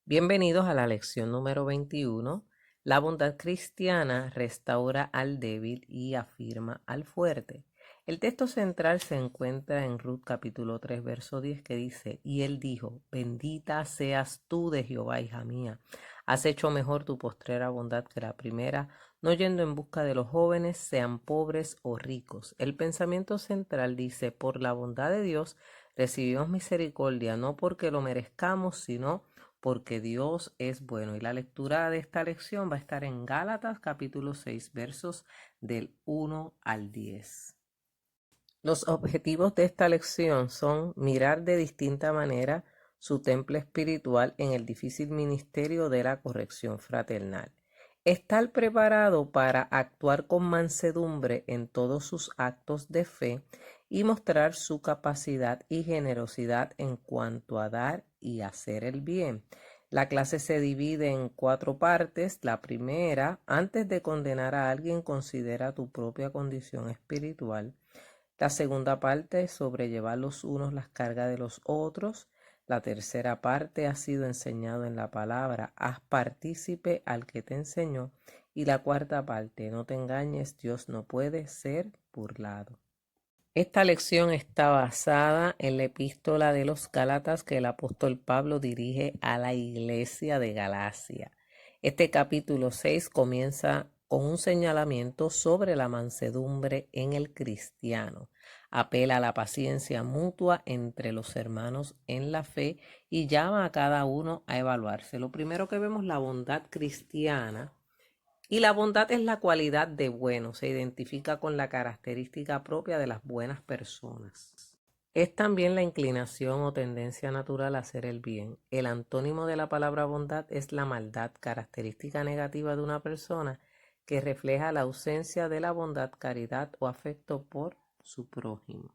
Bienvenidos a la lección número 21. La bondad cristiana restaura al débil y afirma al fuerte. El texto central se encuentra en Ruth capítulo 3, verso 10, que dice: Y él dijo: Bendita seas tú de Jehová, hija mía. Has hecho mejor tu postrera bondad que la primera, no yendo en busca de los jóvenes, sean pobres o ricos. El pensamiento central dice: Por la bondad de Dios recibimos misericordia, no porque lo merezcamos, sino porque Dios es bueno. Y la lectura de esta lección va a estar en Gálatas capítulo 6, versos del 1 al 10. Los objetivos de esta lección son mirar de distinta manera su temple espiritual en el difícil ministerio de la corrección fraternal. Estar preparado para actuar con mansedumbre en todos sus actos de fe y mostrar su capacidad y generosidad en cuanto a dar y hacer el bien. La clase se divide en 4 partes. La primera: antes de condenar a alguien, considera tu propia condición espiritual. La segunda parte: sobrellevar los unos las cargas de los otros. La tercera parte: ha sido enseñado en la palabra, haz partícipe al que te enseñó. Y la cuarta parte: no te engañes, Dios no puede ser burlado. Esta lección está basada en la epístola de los Gálatas que el apóstol Pablo dirige a la iglesia de Galacia. Este capítulo 6 comienza con un señalamiento sobre la mansedumbre en el cristiano. Apela a la paciencia mutua entre los hermanos en la fe y llama a cada uno a evaluarse. Lo primero que vemos: la bondad cristiana. Y la bondad es la cualidad de bueno, se identifica con la característica propia de las buenas personas. Es también la inclinación o tendencia natural a hacer el bien. El antónimo de la palabra bondad es la maldad, característica negativa de una persona que refleja la ausencia de la bondad, caridad o afecto por su prójimo.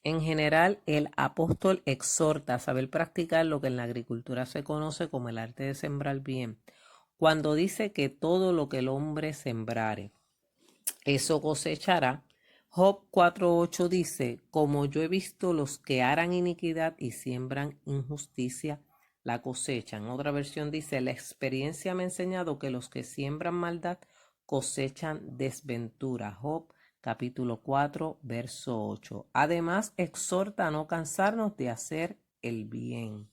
En general, el apóstol exhorta a saber practicar lo que en la agricultura se conoce como el arte de sembrar bien, cuando dice que todo lo que el hombre sembrare, eso cosechará. Job 4:8 dice: como yo he visto los que harán iniquidad y siembran injusticia, la cosechan. Otra versión dice: la experiencia me ha enseñado que los que siembran maldad cosechan desventura. Job capítulo 4, verso 8. Además, exhorta a no cansarnos de hacer el bien,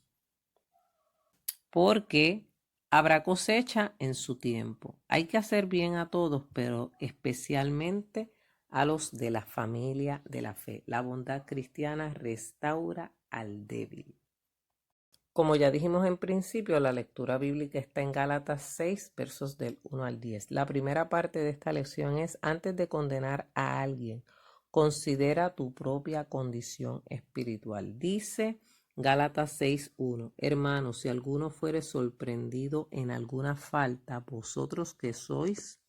porque habrá cosecha en su tiempo. Hay que hacer bien a todos, pero especialmente a los de la familia de la fe. La bondad cristiana restaura al débil. Como ya dijimos en principio, la lectura bíblica está en Gálatas 6, versos del 1 al 10. La primera parte de esta lección es: antes de condenar a alguien, considera tu propia condición espiritual. Dice Gálatas 6:1: Hermanos, si alguno fuere sorprendido en alguna falta, vosotros que sois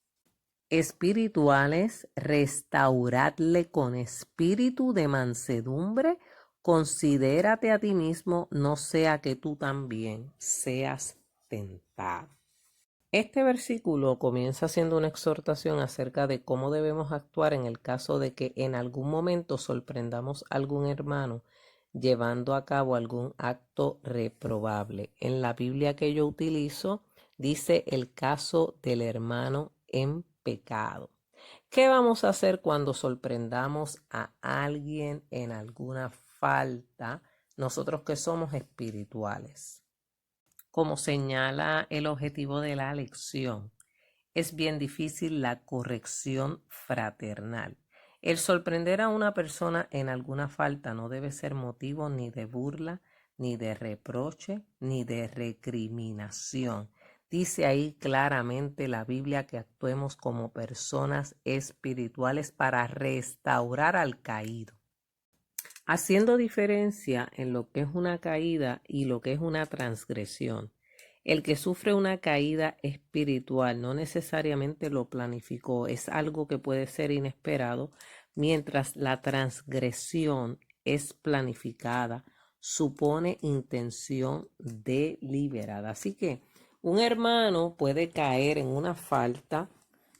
espirituales, restauradle con espíritu de mansedumbre. Considérate a ti mismo, no sea que tú también seas tentado. Este versículo comienza siendo una exhortación acerca de cómo debemos actuar en el caso de que en algún momento sorprendamos a algún hermano llevando a cabo algún acto reprobable. En la Biblia que yo utilizo dice el caso del hermano en pecado. ¿Qué vamos a hacer cuando sorprendamos a alguien en alguna falta, nosotros que somos espirituales? Como señala el objetivo de la lección, es bien difícil la corrección fraternal. El sorprender a una persona en alguna falta no debe ser motivo ni de burla, ni de reproche, ni de recriminación. Dice ahí claramente la Biblia que actuemos como personas espirituales para restaurar al caído, haciendo diferencia en lo que es una caída y lo que es una transgresión. El que sufre una caída espiritual no necesariamente lo planificó, es algo que puede ser inesperado, mientras la transgresión es planificada, supone intención deliberada. Así que un hermano puede caer en una falta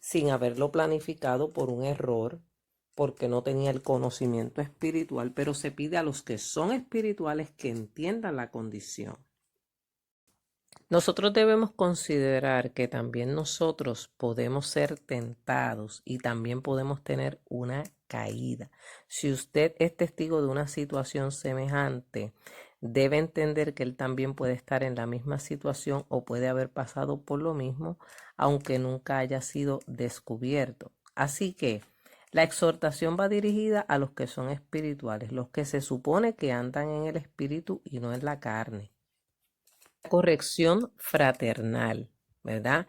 sin haberlo planificado por un error, porque no tenía el conocimiento espiritual, pero se pide a los que son espirituales que entiendan la condición. Nosotros debemos considerar que también nosotros podemos ser tentados y también podemos tener una caída. Si usted es testigo de una situación semejante, debe entender que él también puede estar en la misma situación o puede haber pasado por lo mismo, aunque nunca haya sido descubierto. Así que la exhortación va dirigida a los que son espirituales, los que se supone que andan en el espíritu y no en la carne. Corrección fraternal, ¿verdad?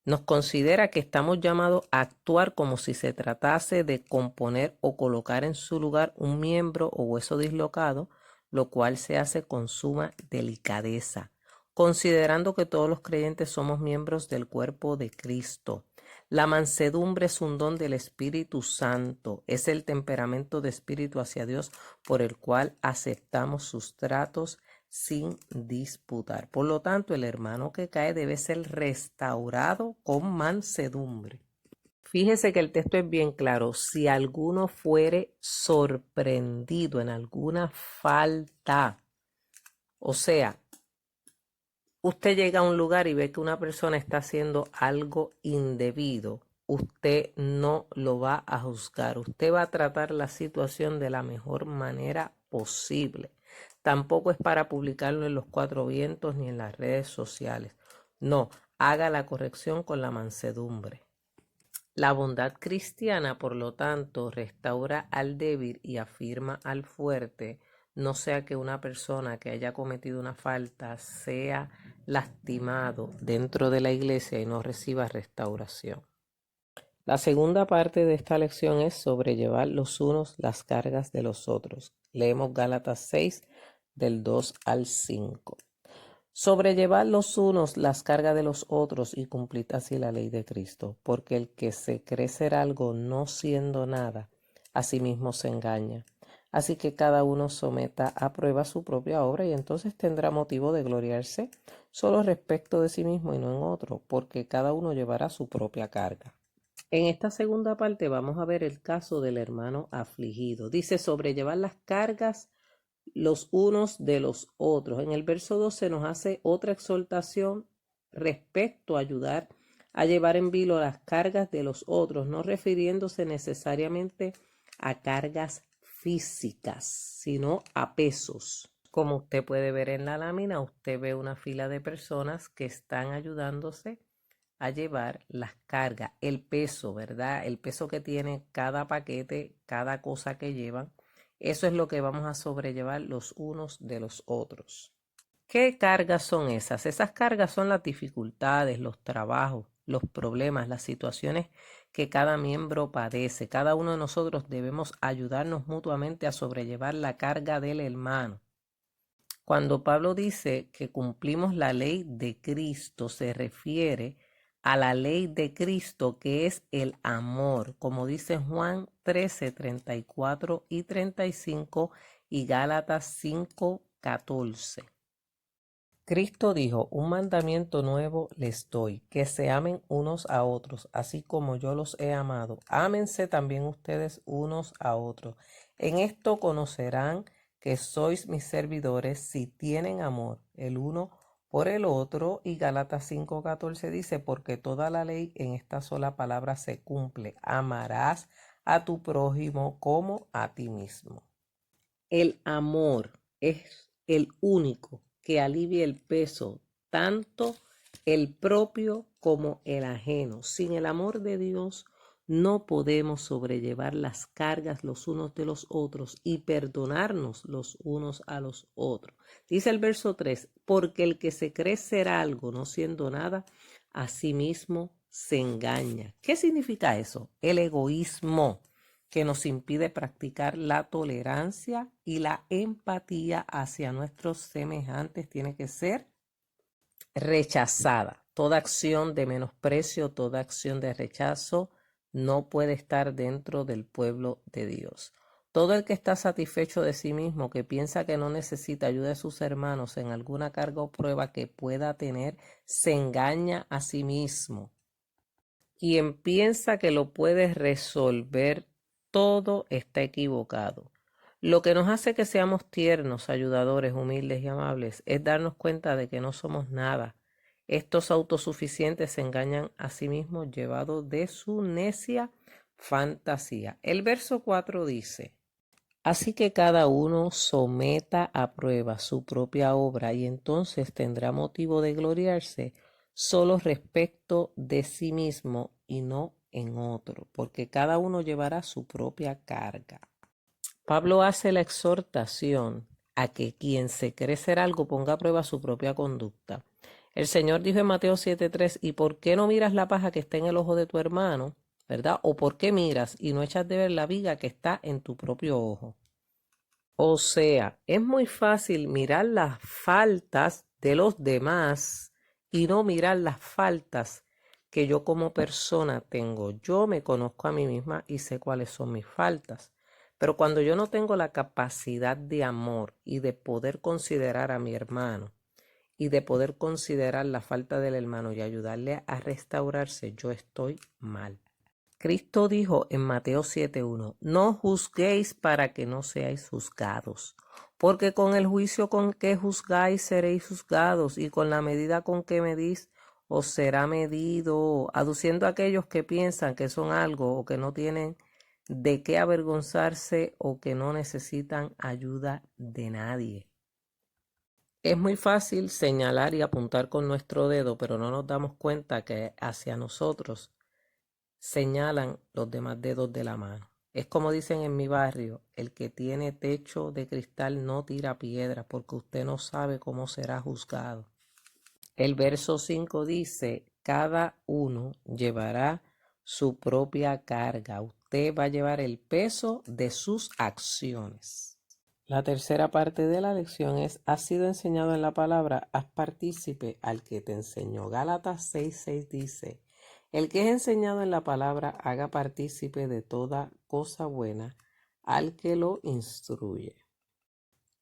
Nos considera que estamos llamados a actuar como si se tratase de componer o colocar en su lugar un miembro o hueso dislocado, lo cual se hace con suma delicadeza, considerando que todos los creyentes somos miembros del cuerpo de Cristo. La mansedumbre es un don del Espíritu Santo, es el temperamento de espíritu hacia Dios por el cual aceptamos sus tratos sin disputar. Por lo tanto, el hermano que cae debe ser restaurado con mansedumbre. Fíjese que el texto es bien claro. Si alguno fuere sorprendido en alguna falta, o sea, usted llega a un lugar y ve que una persona está haciendo algo indebido, usted no lo va a juzgar. Usted va a tratar la situación de la mejor manera posible. Tampoco es para publicarlo en los cuatro vientos ni en las redes sociales. No, haga la corrección con la mansedumbre. La bondad cristiana, por lo tanto, restaura al débil y afirma al fuerte, no sea que una persona que haya cometido una falta sea lastimado dentro de la iglesia y no reciba restauración. La segunda parte de esta lección es sobrellevar los unos las cargas de los otros. Leemos Gálatas 6 del 2 al 5. Sobrellevad los unos las cargas de los otros y cumplid así la ley de Cristo, porque el que se cree ser algo no siendo nada, a sí mismo se engaña. Así que cada uno someta a prueba su propia obra y entonces tendrá motivo de gloriarse solo respecto de sí mismo y no en otro, porque cada uno llevará su propia carga. En esta segunda parte vamos a ver el caso del hermano afligido. Dice sobrellevar las cargas los unos de los otros. En el verso 2 se nos hace otra exhortación respecto a ayudar a llevar en vilo las cargas de los otros, no refiriéndose necesariamente a cargas físicas, sino a pesos. Como usted puede ver en la lámina, usted ve una fila de personas que están ayudándose a llevar las cargas, el peso, ¿verdad? El peso que tiene cada paquete, cada cosa que llevan. Eso es lo que vamos a sobrellevar los unos de los otros. ¿Qué cargas son esas? Esas cargas son las dificultades, los trabajos, los problemas, las situaciones que cada miembro padece. Cada uno de nosotros debemos ayudarnos mutuamente a sobrellevar la carga del hermano. Cuando Pablo dice que cumplimos la ley de Cristo, se refiere a la ley de Cristo que es el amor, como dice Juan 13, 34 y 35 y Gálatas 5, 14. Cristo dijo, un mandamiento nuevo les doy, que se amen unos a otros, así como yo los he amado. Ámense también ustedes unos a otros. En esto conocerán que sois mis servidores si tienen amor el uno por el otro. Y Gálatas 5:14 dice, porque toda la ley en esta sola palabra se cumple. Amarás a tu prójimo como a ti mismo. El amor es el único que alivia el peso, tanto el propio como el ajeno. Sin el amor de Dios no podemos sobrellevar las cargas los unos de los otros y perdonarnos los unos a los otros. Dice el verso 3, porque el que se cree ser algo no siendo nada, a sí mismo se engaña. ¿Qué significa eso? El egoísmo que nos impide practicar la tolerancia y la empatía hacia nuestros semejantes tiene que ser rechazada. Toda acción de menosprecio, toda acción de rechazo no puede estar dentro del pueblo de Dios. Todo el que está satisfecho de sí mismo, que piensa que no necesita ayuda de sus hermanos en alguna carga o prueba que pueda tener, se engaña a sí mismo. Quien piensa que lo puede resolver todo está equivocado. Lo que nos hace que seamos tiernos, ayudadores, humildes y amables es darnos cuenta de que no somos nada, Estos autosuficientes se engañan a sí mismos llevados de su necia fantasía. El verso 4 dice: así que cada uno someta a prueba su propia obra y entonces tendrá motivo de gloriarse solo respecto de sí mismo y no en otro, porque cada uno llevará su propia carga. Pablo hace la exhortación a que quien se cree ser algo ponga a prueba su propia conducta. El Señor dijo en Mateo 7:3, ¿y por qué no miras la paja que está en el ojo de tu hermano? ¿Verdad? ¿O por qué miras y no echas de ver la viga que está en tu propio ojo? O sea, es muy fácil mirar las faltas de los demás y no mirar las faltas que yo como persona tengo. Yo me conozco a mí misma y sé cuáles son mis faltas. Pero cuando yo no tengo la capacidad de amor y de poder considerar a mi hermano y de poder considerar la falta del hermano y ayudarle a restaurarse, yo estoy mal. Cristo dijo en Mateo 7:1, no juzguéis para que no seáis juzgados, porque con el juicio con que juzgáis seréis juzgados, y con la medida con que medís os será medido, aduciendo a aquellos que piensan que son algo o que no tienen de qué avergonzarse o que no necesitan ayuda de nadie. Es muy fácil señalar y apuntar con nuestro dedo, pero no nos damos cuenta que hacia nosotros señalan los demás dedos de la mano. Es como dicen en mi barrio, el que tiene techo de cristal no tira piedra porque usted no sabe cómo será juzgado. El verso 5 dice, cada uno llevará su propia carga. Usted va a llevar el peso de sus acciones. La tercera parte de la lección es, has sido enseñado en la palabra, haz partícipe al que te enseñó. Gálatas 6:6 dice, el que es enseñado en la palabra, haga partícipe de toda cosa buena al que lo instruye.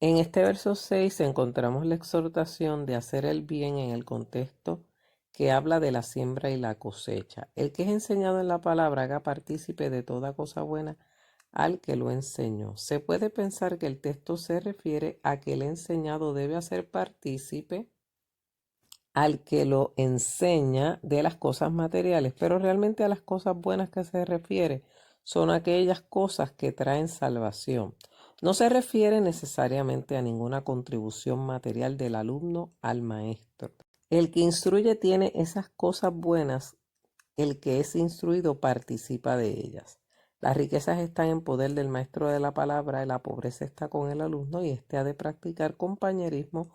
En este verso 6 encontramos la exhortación de hacer el bien en el contexto que habla de la siembra y la cosecha. El que es enseñado en la palabra, haga partícipe de toda cosa buena al que lo enseñó. Se puede pensar que el texto se refiere a que el enseñado debe hacer partícipe al que lo enseña de las cosas materiales, pero realmente a las cosas buenas que se refiere son aquellas cosas que traen salvación. No se refiere necesariamente a ninguna contribución material del alumno al maestro. El que instruye tiene esas cosas buenas, el que es instruido participa de ellas. Las riquezas están en poder del maestro de la palabra y la pobreza está con el alumno y éste ha de practicar compañerismo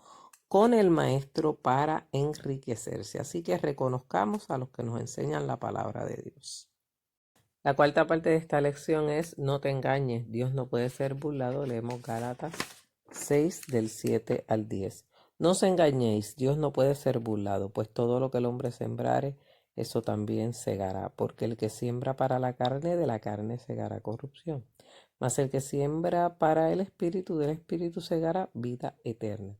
con el maestro para enriquecerse. Así que reconozcamos a los que nos enseñan la palabra de Dios. La cuarta parte de esta lección es no te engañes, Dios no puede ser burlado. Leemos Gálatas 6 del 7 al 10. No os engañéis, Dios no puede ser burlado, pues todo lo que el hombre sembrare, eso también segará, porque el que siembra para la carne, de la carne segará corrupción. Mas el que siembra para el espíritu, del espíritu segará vida eterna.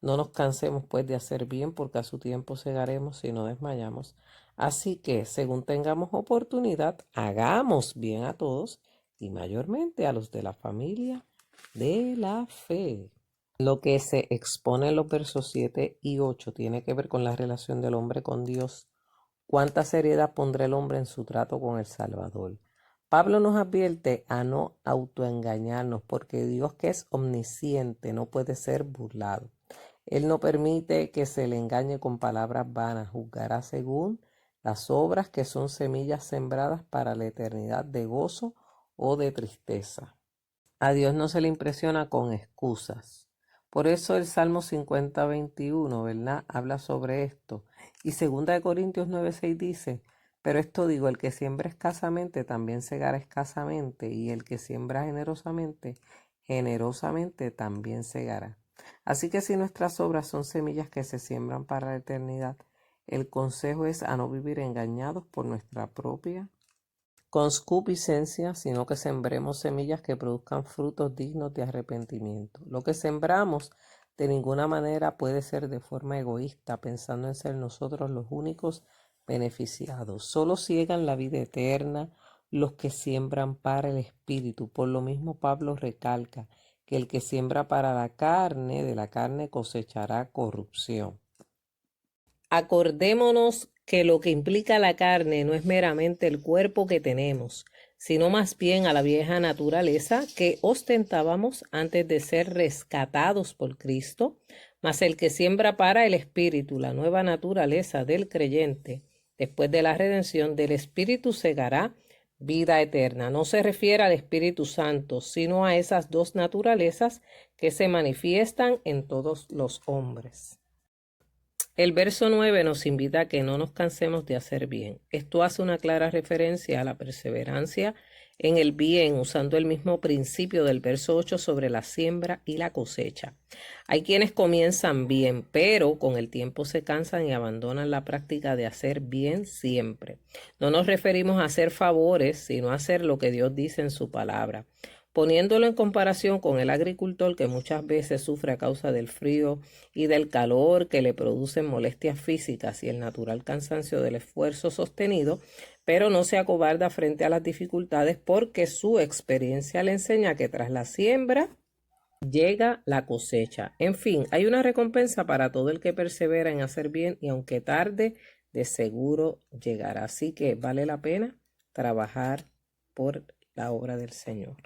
No nos cansemos pues de hacer bien, porque a su tiempo segaremos si no desmayamos. Así que, según tengamos oportunidad, hagamos bien a todos y mayormente a los de la familia de la fe. Lo que se expone en los versos 7 y 8 tiene que ver con la relación del hombre con Dios. ¿Cuánta seriedad pondrá el hombre en su trato con el Salvador? Pablo nos advierte a no autoengañarnos porque Dios, que es omnisciente, no puede ser burlado. Él no permite que se le engañe con palabras vanas, juzgará según las obras que son semillas sembradas para la eternidad de gozo o de tristeza. A Dios no se le impresiona con excusas. Por eso el Salmo 50:21, ¿verdad? Habla sobre esto. Y 2 Corintios 9:6 dice, pero esto digo, el que siembra escasamente también segará escasamente, y el que siembra generosamente, generosamente también segará. Así que si nuestras obras son semillas que se siembran para la eternidad, el consejo es a no vivir engañados por nuestra propia concupiscencia, sino que sembremos semillas que produzcan frutos dignos de arrepentimiento. Lo que sembramos de ninguna manera puede ser de forma egoísta, pensando en ser nosotros los únicos beneficiados. Solo ciegan la vida eterna los que siembran para el espíritu. Por lo mismo Pablo recalca que el que siembra para la carne, de la carne cosechará corrupción. acordémonos que lo que implica la carne no es meramente el cuerpo que tenemos, sino más bien a la vieja naturaleza que ostentábamos antes de ser rescatados por Cristo, mas el que siembra para el Espíritu la nueva naturaleza del creyente, después de la redención del Espíritu segará vida eterna. No se refiere al Espíritu Santo, sino a esas dos naturalezas que se manifiestan en todos los hombres. El verso 9 nos invita a que no nos cansemos de hacer bien. Esto hace una clara referencia a la perseverancia en el bien, usando el mismo principio del verso 8 sobre la siembra y la cosecha. Hay quienes comienzan bien, pero con el tiempo se cansan y abandonan la práctica de hacer bien siempre. No nos referimos a hacer favores, sino a hacer lo que Dios dice en su palabra. Poniéndolo en comparación con el agricultor que muchas veces sufre a causa del frío y del calor que le producen molestias físicas y el natural cansancio del esfuerzo sostenido, pero no se acobarda frente a las dificultades porque su experiencia le enseña que tras la siembra llega la cosecha. En fin, hay una recompensa para todo el que persevera en hacer bien y aunque tarde, de seguro llegará. Así que vale la pena trabajar por la obra del Señor.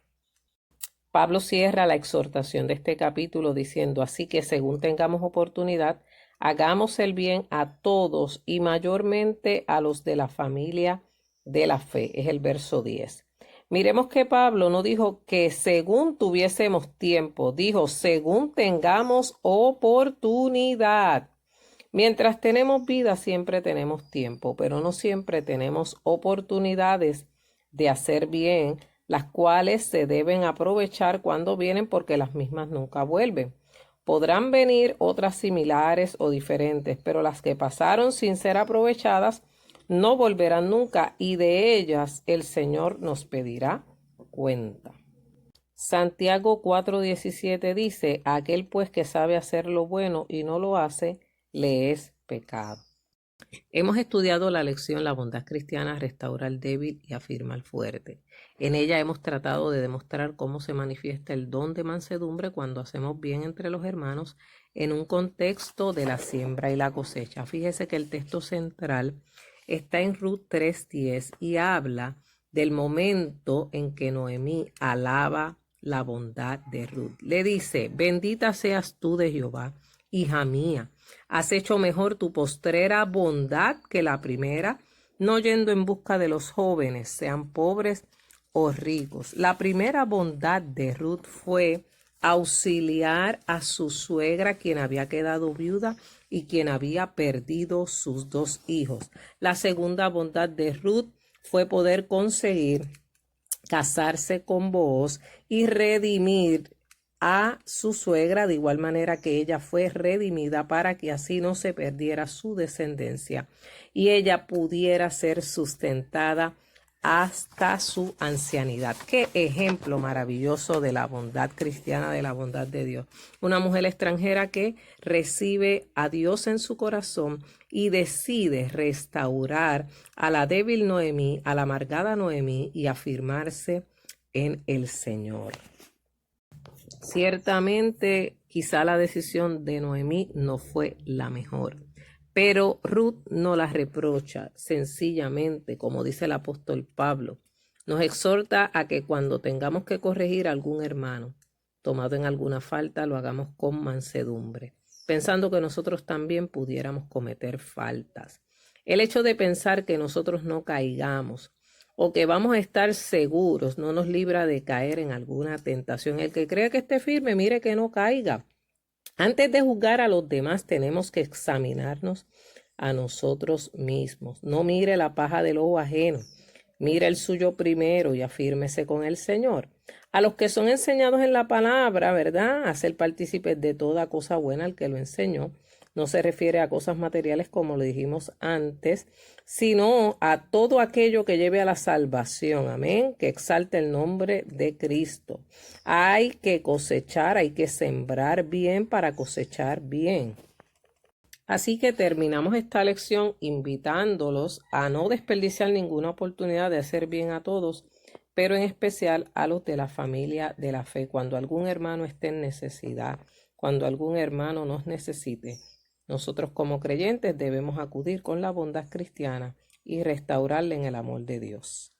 Pablo cierra la exhortación de este capítulo diciendo, así que según tengamos oportunidad, hagamos el bien a todos y mayormente a los de la familia de la fe. Es el verso 10. Miremos que Pablo no dijo que según tuviésemos tiempo, dijo según tengamos oportunidad. Mientras tenemos vida siempre tenemos tiempo, pero no siempre tenemos oportunidades de hacer bien, las cuales se deben aprovechar cuando vienen porque las mismas nunca vuelven. Podrán venir otras similares o diferentes, pero las que pasaron sin ser aprovechadas no volverán nunca y de ellas el Señor nos pedirá cuenta. Santiago 4:17 dice, aquel pues que sabe hacer lo bueno y no lo hace, le es pecado. Hemos estudiado la lección La bondad cristiana restaura al débil y afirma al fuerte. En ella hemos tratado de demostrar cómo se manifiesta el don de mansedumbre cuando hacemos bien entre los hermanos en un contexto de la siembra y la cosecha. Fíjese que el texto central está en Ruth 3:10 y habla del momento en que Noemí alaba la bondad de Ruth. Le dice, bendita seas tú de Jehová, hija mía. Has hecho mejor tu postrera bondad que la primera, no yendo en busca de los jóvenes, sean pobres o ricos. La primera bondad de Ruth fue auxiliar a su suegra, quien había quedado viuda y quien había perdido sus 2 hijos. La segunda bondad de Ruth fue poder conseguir casarse con Booz y redimir a su suegra de igual manera que ella fue redimida para que así no se perdiera su descendencia y ella pudiera ser sustentada hasta su ancianidad. Qué ejemplo maravilloso de la bondad cristiana, de la bondad de Dios. Una mujer extranjera que recibe a Dios en su corazón y decide restaurar a la débil Noemí, a la amargada Noemí y afirmarse en el Señor. Ciertamente, quizá la decisión de Noemí no fue la mejor, pero Ruth no la reprocha, sencillamente, como dice el apóstol Pablo, nos exhorta a que cuando tengamos que corregir a algún hermano tomado en alguna falta, lo hagamos con mansedumbre, pensando que nosotros también pudiéramos cometer faltas. El hecho de pensar que nosotros no caigamos o que vamos a estar seguros no nos libra de caer en alguna tentación. El que cree que esté firme, mire que no caiga. Antes de juzgar a los demás, tenemos que examinarnos a nosotros mismos. No mire la paja del ojo ajeno. Mire el suyo primero y afírmese con el Señor. A los que son enseñados en la palabra, ¿verdad? A ser partícipes de toda cosa buena, el que lo enseñó. No se refiere a cosas materiales como lo dijimos antes, sino a todo aquello que lleve a la salvación. Amén. Que exalte el nombre de Cristo. Hay que cosechar, hay que sembrar bien para cosechar bien. Así que terminamos esta lección invitándolos a no desperdiciar ninguna oportunidad de hacer bien a todos, pero en especial a los de la familia de la fe. Cuando algún hermano esté en necesidad, cuando algún hermano nos necesite, Nosotros como creyentes debemos acudir con la bondad cristiana y restaurarla en el amor de Dios.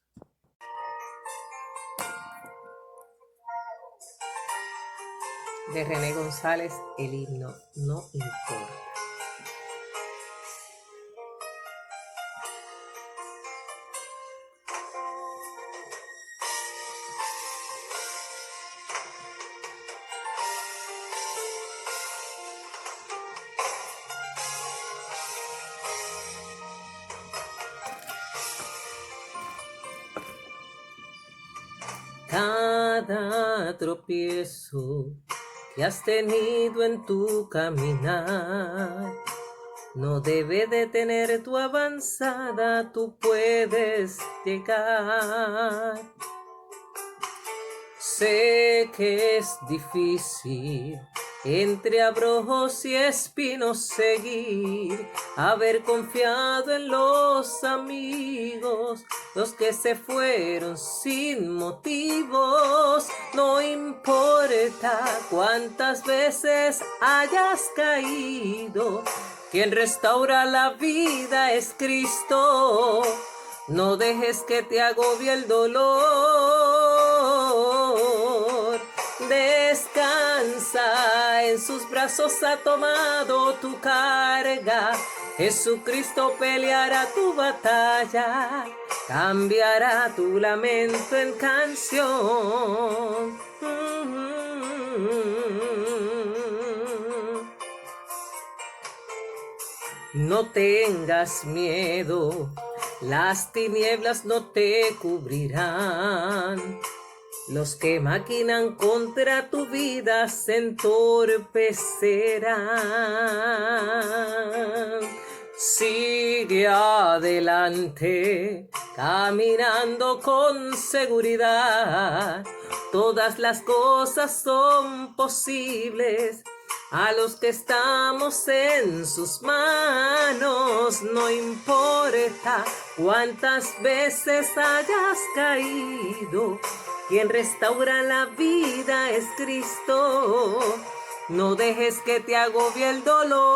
De René González, el himno No importa. Cada tropiezo que has tenido en tu caminar no debe detener tu avanzada, tú puedes llegar. Sé que es difícil entre abrojos y espinos seguir, haber confiado en los amigos, los que se fueron sin motivos. No importa cuántas veces hayas caído, quien restaura la vida es Cristo. No dejes que te agobie el dolor. Descansa, en sus brazos ha tomado tu carga. Jesucristo peleará tu batalla, cambiará tu lamento en canción. No tengas miedo, las tinieblas no te cubrirán. Los que maquinan contra tu vida se entorpecerán. Sigue adelante, caminando con seguridad. Todas las cosas son posibles a los que estamos en sus manos. No importa cuántas veces hayas caído, quien restaura la vida es Cristo. No dejes que te agobie el dolor.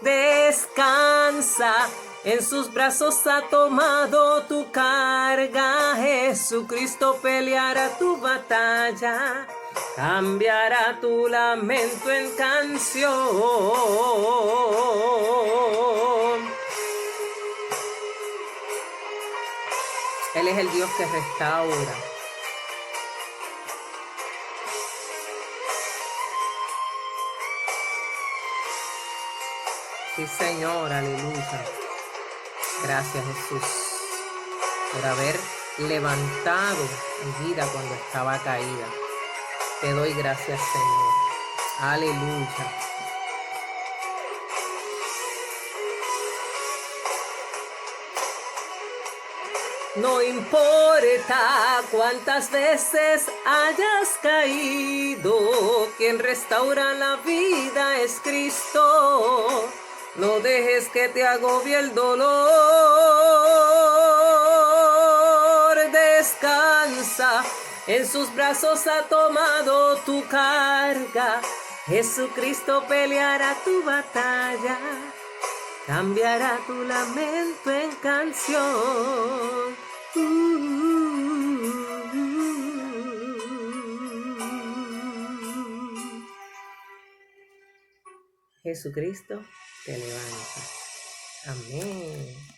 Descansa, en sus brazos ha tomado tu carga. Jesucristo peleará tu batalla, cambiará tu lamento en canción. Él es el Dios que restaura. Sí, Señor, aleluya. Gracias, Jesús, por haber levantado mi vida cuando estaba caída. Te doy gracias, Señor. Aleluya. No importa cuántas veces hayas caído, quien restaura la vida es Cristo. No dejes que te agobie el dolor. Descansa, en sus brazos ha tomado tu carga. Jesucristo peleará tu batalla, cambiará tu lamento en canción. Jesucristo te levanta. Amén.